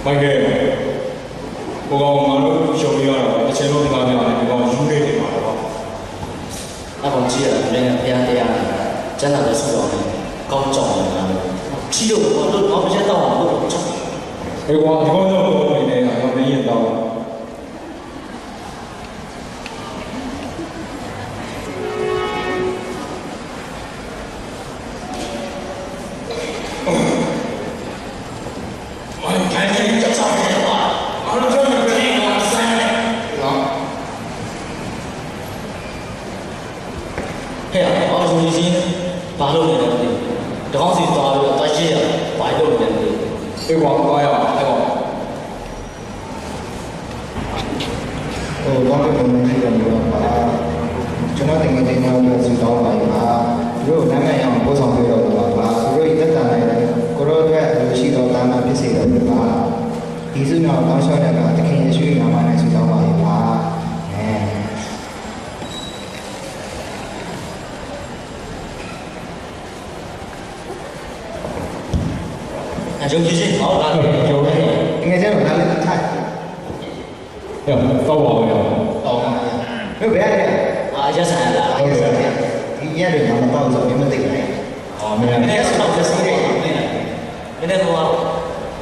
မိုက်ကဲဟိုကောင်ငါတို့ရှုံးရတော့အချိန်လုံးကားပြတယ်ဒီကောင်ယူနေတယ်ပါတော့那我记得那个别的呀，真的是说高中的，肌肉我不知道我都不知道。哎，我ဒီကောင်တော့နေတယ်ငါမင်းရင်တော့嘿呀，我从以前八六年的，当时大姐呀，八六年的。哎，我呀，哎我。တော့ဘယ်လိုမျိုးလဲတော့ပါကျွန်တော်တင်ငယ်ချင်းများလို့စီတောင်းပါပါသူတို့နာမည်အောင်ပို့ဆောင်ပြတော့ပါသူတို့တက်တာနဲ့ကိုရောအတွက်လူရှိတော့တာမဖြစ်စေတော့ပါဒီစုနောက်နောက်လျှော့တဲ့ကတခင်ရရှိနာမနဲ့စီတောင်းပါပါရုပ်ကြီးချင်းဟောတာရုပ်ကြီးငယ်ချင်းတော့နားလည်းထိုက်ရောတော့ပါဦးရောတော့ပါဘယ်ဘယ်ရရက်ဆိုင်လားရက်ဆိုင်ဒီရက်တွေမှာမပေါ့ဆိုမြင်မသိဘူးဟောမင်းလည်းဆောက်စီးတယ်မင်းလည်းတော့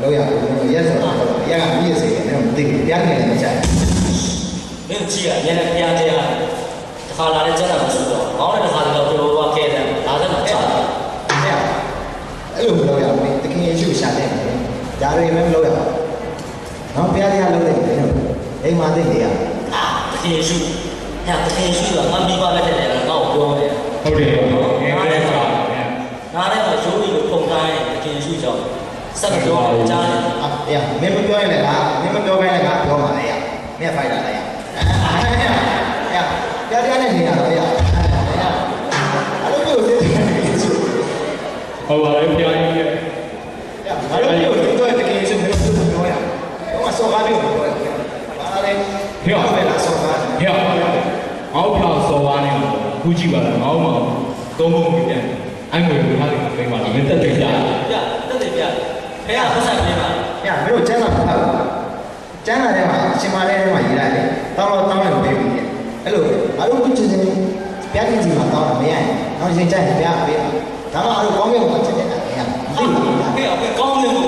လောက်ရရက်ဆိုတော့ရကမြည်စေတယ်မသိဘူးတရားနေလည်းမချိုက်မင်းကြည့်ရညနေပြားတရားတစ်ခါလာတဲ့ကျန်တာမရှိတော့ကောင်းတဲ့တစ်ခါတော့ပြောသွားခဲ့တယ်ဒါလည်းမချတယ်အဲ့လိုမလုပ်ရဘူးတခင်ယေရှုရှာတဲ့ဒါတွေလည်းမလုပ်ရဘူးနော်ဘုရားတရားလုပ်တယ်အိမ်မှာသိတယ်တခင်ယေရှုတခင်ယေရှုကငါမိဘလက်ထက်တယ်ငါ့ကိုပြောတယ်ဟုတ်တယ်ငါလည်းဆိုတာနားထဲမှာရိုးပြီးပုံတိုင်းတခင်ယေရှုကြောင့်ဆက်ပြောတယ်ကြားတယ်အေးမင်းမပြောရင်လည်းမင်းမပြောခိုင်းလည်းငါပြောမှာလေမင်းဖိုက်တာလေဘုရားတရားနဲ့နေတာလေအဲ့လိုမျိုးသိတယ်ဟုတ်ပါလေဘုရားကြီးရဲ့ငါတို့ပြောတော့တကယ်ဆိုမျိုးပြောရအောင်တော့ဆောကားပြောပြောရဘာလဲပြောပဲလားဆောကားပြောအောက်ဖြောက်စော်ကားနေခုကြည့်ပါလားငေါ့မှာသုံးဖို့ပြန်အဲ့လိုမျိုးထားတယ်ပြင်ပါလိမ့်တက်တယ်ပြတက်တယ်ပြခင်ဗျာပတ်ဆိုင်ပေးပါညမင်းတို့ကျန်းလာဖတ်ပါကျန်းလာတဲ့မှာရှင်မာလေးထဲမှာရေးလိုက်တယ်တောင်းလို့ပေးပြီးတယ်အဲ့လိုငါတို့ခုချင်းချင်းပြားချင်းစီမှာတောင်းတာမရရင်နောက်ရင်ကြိုက်ပြားပေးဒါမှအဲ့လိုကောင်းကင်ကိုချက်ချက်တယ်သိဘူးဟဲ့ကောင်းကင်ကို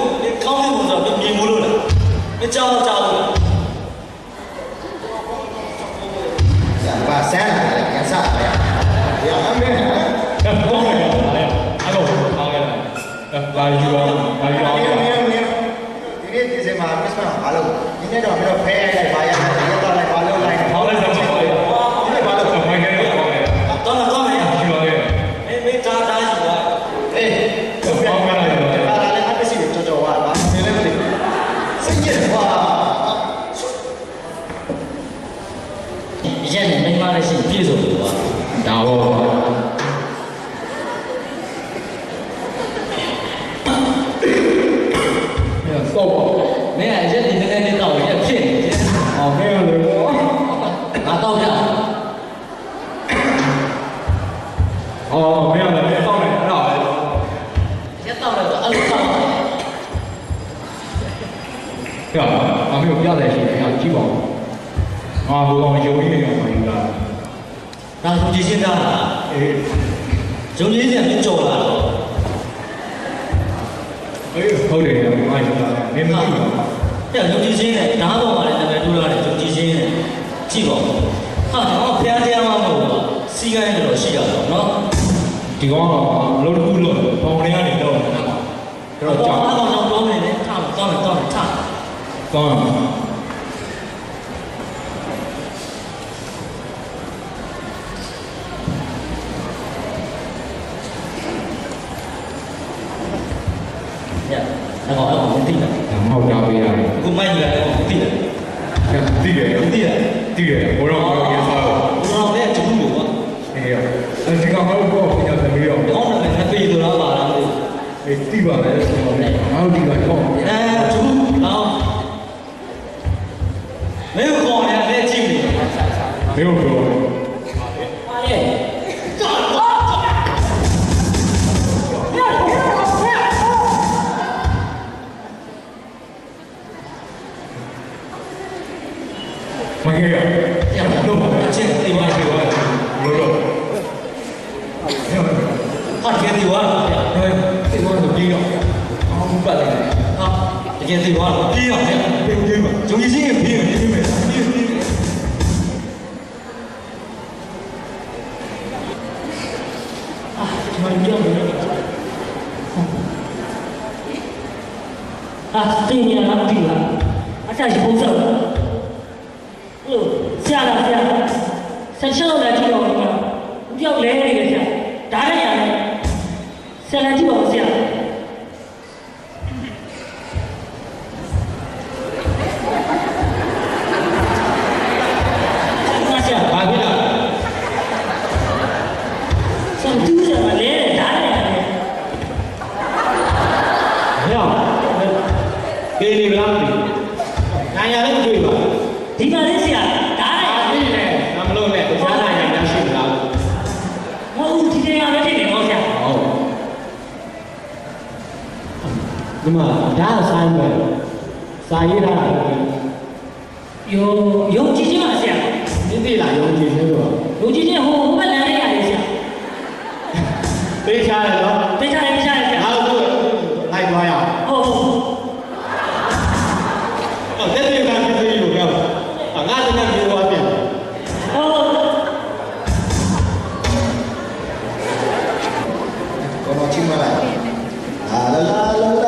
ဆိုတော့မြင်ဘူးလို့လားမကြောက်ကြောက်ဘူးဘာဆန်းလာလဲပြန်စားပါရအမေကောင်းတယ်အဲ့တော့ကောင်းရတယ်လာယူအောင်ဒီနေ့ဒီစမှာမစ္စမဘာလို့ဒီနေ့တော့မင်းတို့ဖဲရိုက်ပါရရက်တော့လိုက်ဘာလို့လိုက်ဟောလိုက်တော့ပါလေဒီနေ့ဘာလို့မိုင်းခဲ့တော့တော့မယ်ယူပါလေမင်းတာယူပါအေးကောင်းကြတယ်ဒါလည်းအပစီကြောဝါဘာမင်းလည်းမသိစိတ်ရပါရက်နဲ့မိမလည်းရှိပြည့်စုံလို့ပါဒါဟောဆောက်ပါမင်းကရက်ဒီနည်းနည်းတော့ရက်ဖြစ်နေတယ်မင်းကလည်းငါတော့ပြမင်းကလည်းတောင်းတယ်အဲ့ဒါပဲရက်တော့လည်းအဲ့လိုတောင်းတယ်ပြအမေကိုပြတယ်ရှိတယ်ကြည့်ပါဦးဟိုကောင်ယုံကြည်နေမှာယူလာဒါယုံကြည်ရှင်းတာလားအေးယုံကြည်ခြင်းနဲ့ကြော်လာတော့အေးဟုတ်တယ်ငါယူလာမင်းမသိဘူးယုံကြည်ခြင်းနဲ့ဓာတ်ပေါ်မှာလည်းနာမည်ထူလာတယ်ယုံကြည်ခြင်းနဲ့ကြည့်ပါဦးဟာတော့ဖျားတရားမှမဟုတ်ဘူးစီကိုင်းတော့ရှိရတော့နော်ဒီကောင်ကလုံးတစ်ခုလုံးပေါင်ရင်းကနေတော့တော့ကြောက်တော့တောင်းနေတယ်ထားတောင်းနေထားကောင်းအဲ့တော့မသိဘူး။မဟုတ်တာပေးရတယ်။အခုမိုက်ရတယ်မသိဘူး။သိတယ်။သိတယ်။သိတယ်။ဘောတော့ဘောရေးစားတော့။ဘောတော့လည်းကျုပ်လို့ပါ။အေး။ဒီကောင်ကတော့ပြန်ပြန်ပြီးတော့။တော့လည်းငါပြေးလို့လားပါလား။ တိပါလေဆိုတော့ငါတို့ဒီကတော့သူတော့မင်းကိုခေါ်နေတယ်ကြည့်နေတယ်မင်းတို့ပြောပါလေ မကဲရလို့အချင်းဒီမှာရှိသွားလို့လို့ဟာကဲဒီဝါဗျာဒီဝါဆိုပြီးတော့အောင်းပတ်တယ်ဟာတကယ်ဒီဝါပြီးတော့ဗျာပြီးပါဂျုံကြီးချင်းပြီးမယ်ပြီးမယ်အာမင်းကြောက်နေ啊，对面那地方，这是不少的。下了，上来就要那个，不要来那个下，打人家的，下来就要下。那下，哪去了？上丢下了，来打人家的。呀。给你们哪样的对吧？地方人家打人家的，咱们弄的，不像那样的是不啦？我今天要来这里好些。哦。那么，哪三个？三一他有几斤嘛些？你对了，有几斤是吧？有几斤后我们两个也得下。背下来了。背下来下。然后就来多呀？哦。这个干是有料的，啊，俺这边没有变。哦。我们请过来，啦啦啦啦啦。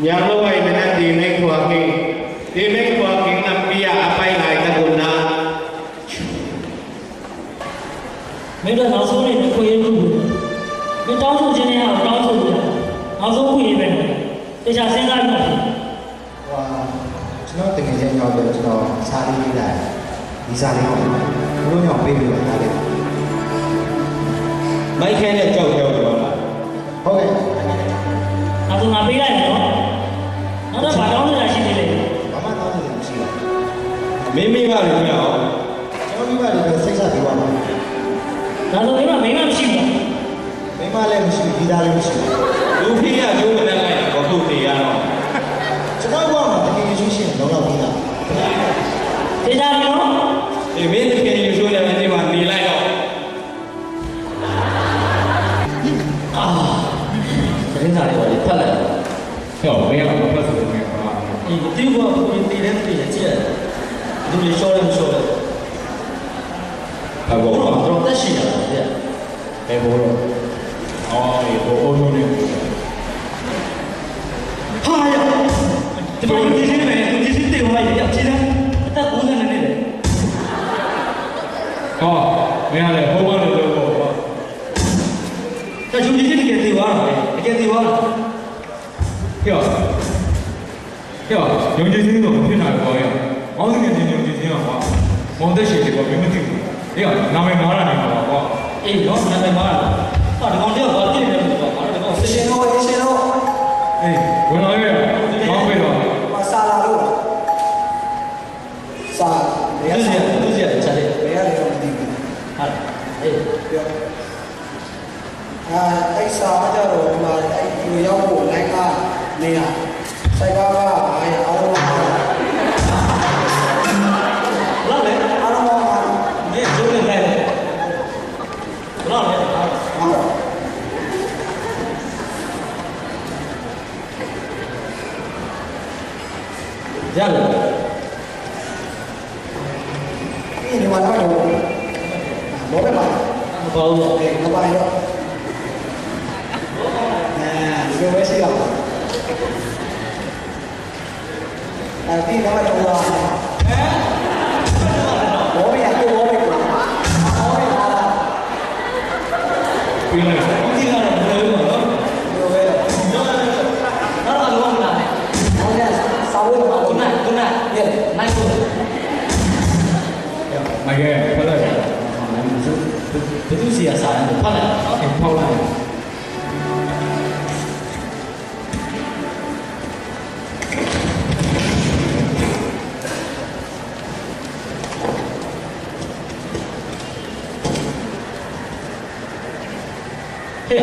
yang luai mana di mek kuaking nampia apa yang lain guna. Mereka langsung ni kau yang dulu. Mereka langsung jenis apa langsung dia, langsung kau yang mana. Tidak sengaja ni. Wah, cuma tengah jalan jauh cuma sari ni dah, di sari ni, belum nyampe juga tadi. Baik ni jauh tu. Okay. Langsung ambil lah ni. Ada barang tu dah sini le. Mama tahu ni mesti lah. Mimi baru ni awak. Cuma mimi baru seksa dua. Lalu mimi mesti lah. Mimi le mesti, kita le mesti. Lupi ya, jauh mana lagi? Waktu dia no. Cuma gua mah tengah nyusun, dorang kita. Tidak ni no. Mimi tengah nyusun yang nanti mandi lagi no. Terima kasih kerana telah. 有没有？我不是没有啊。你对我不对人对接，你们说人说的。还不我但是呀，对。还不了。哦，我说的。哎呀，这不你是没？你是对我也要记得，但不是那里的。哦，没啥嘞，我帮你做过。那就你这里给对我了，给对我了。 哟，用这些东西去哪里搞呀？我这个人用这些话，我在写这个没问题。哟，那没麻烦你了，我。哎，那没麻烦。啊，这光这个地人不错，啊，这个先喽，先喽。哎，我哪月？哪会了？把沙拉肉。沙，都是吃的，没有那种地方。啊，哎，对。啊，哎沙叫什么？哎，有要不来个。 นี่นะใส่ก้าวก็เอาลงมาแล้วเลยเอาลงมาเนี่ยจุดเลยแล้วเลยเอาเจ้าเลยนี่วันนั้นดูบอกไปป่ะบอกโอเคเอาไปเนาะดูไว้สิครับ ที่เขามาดูเราบอไม่อยากดูบอไม่กลัวบอไม่อะไร မကဲဖက်လိုက်တယ် ဘယ်သူစီကစားတယ်ဖတ်လိုက် ဖောက်လိုက် ဟဲ့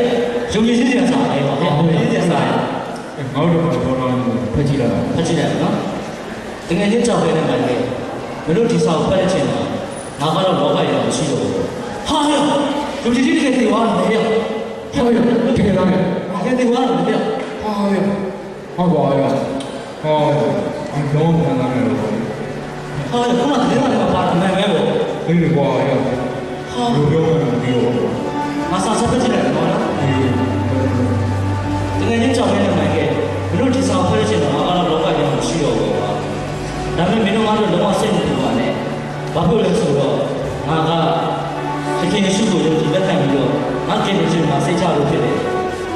ရုံကြီးစီကစားတယ်ပါဟဲ့ရုံကြီးစီကစားတယ် ငေါ့တော့ဘောတော့ဖက်ကြည့်လာ ဖတ်ကြည့်လိုက်နော်တကယ်ချင်းကြောက်နေတဲ့မိုင်ကမင်းတို့ဒီစာကိုဖတ်တဲ့ချိန်မှာငါကတော့လောကရအောင်ရှိတော့ဟာဟဲ့ရုံကြီးစီတကယ်တေသွားတယ်ဟဲ့ ဟဲ့တကယ်လား တကယ်တေသွားတယ်ဟဲ့ ဟာရဟုတ်ပါရဲ့ဟောအံတော့မှန်တယ်လို့ ဟာခုနကတည်းကပါအမှန်ပဲပေါ့ ဒီလိုပါရဲ့ ဟာ လူပြောမှဒီလို မဆာဆက်ကြည့်လိုက်တော့နော်တကယ်ချင်းကြောက်နေတဲ့မိုင်ကမင်းတို့ဒီစာကိုဖတ်တဲ့ချိန်မှာငါကတော့လောကရအောင်ရှိတော့ပေါ့ဒါပေမဲ့မင်းတို့ကတော့လုံးဝစိတ်မပူပါနဲ့ဘာဖြစ်လဲဆိုတော့ငါကတကယ်ရှိဖို့ဒီလက်ခံပြီးတော့ငါကဲနေချင်မှာစိတ်ချလို့ဖြစ်တယ်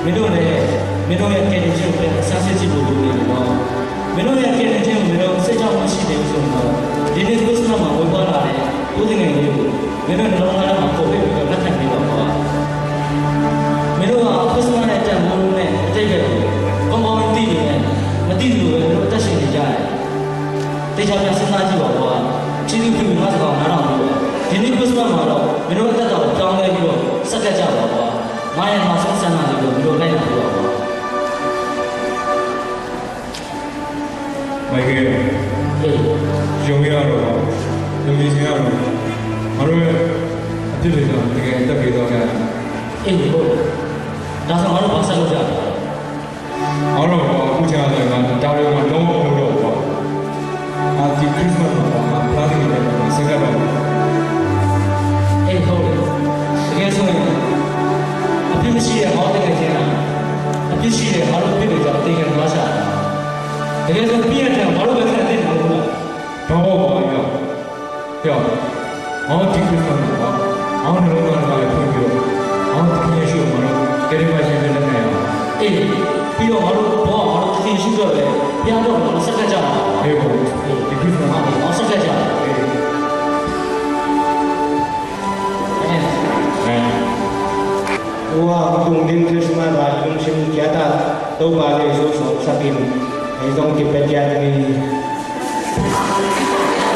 မင်းတို့လည်းမင်းတို့ရဲ့ကဲနေချင်ကိုဆန်းစစ်ကြည့်ဖို့လိုနေတော့မင်းတို့ရဲ့ကဲနေချင်ကိုမင်းတို့စိတ်ချမှရှိတယ်ဆိုတော့ဒီနေ့ကိုစနမှာဝင်သွားလာတယ်ကိုယ်တင်ငယ်လေးကိုမင်းတို့နှလုံးသားထဲမှာပို့ပြီးတော့လက်ခံပြီးတော့ပါမင်းတို့ကကိုယ်စနနဲ့တန်ဖိုးနဲ့အတိတ်ကကောင်းကောင်းသိနေတယ်မသိလို့ပဲမင်းတို့တက်ရှင်နေကြတယ်တေချာပြန်စဉ်းစားကြည့်ပါတော့ချင်းချင်းပြူမှာစကားနားထောင်ပြီးတော့ဒီနေ့ကိုစနမှာတော့မင်းတို့အသက်တော်ကြောင်းလဲပြီးတော့စက်ကကြပါတော့ငါရဲ့နောက်ဆုံးဆန္ဒလေးကိုမင်းတို့လိုက်နိုင်တော့ပါ မကဲ ဟေး ရုံရတော့ရုံကြီးစီကတော့မတို့ရဲ့အဖြစ်တွေကတကယ်တက်ပြီးတော့ကြတယ် အေးဟုတ်ဒါဆိုငါတို့ဘာဆက်လုပ်ကြလဲ အားလုံးကအခုချားတယ်ကဒါတွေမှာလုံးဝမလုပ်တော့ဘူးအာဒီခရစ်စမတ်မှာပလာတီနဲ့စကားတော့ အေးဟုတ်တယ်တကယ်ဆိုရင်အပြစ်မရှိတဲ့ဟောတဲ့ကကျင်းတာအပြစ်ရှိတဲ့ငါတို့ပြစ်တွေကြောင့်တင်ကြမှာရှာတကယ်ဆိုပြည့်တဲ့ငါတို့ပဲဆက်တင်တာလို့ တော့ပါရောပြောအော်ဒီခရစ်စမတ်မှာအောင်းလုံးလုံးကလည်းဖွင့်ပြီးတော့အောင်းတကယ်ရှိမှတော့ကယ်ရီပါရှင်နဲ့လည်းနိုင်အောင် အေးပြီးတော့ငါတို့ဘောငါတို့တင်ရှိတော့လေပြန်တော့ငါတို့စက်ကကြတာ ဟေးဘောဒီခရစ်စမတ် ငါတို့စက်ကကြတာအေး Wah, kung din Christmas ba yung simulkyata, daw ba ay susok sa pin. Ay itong kipetya ni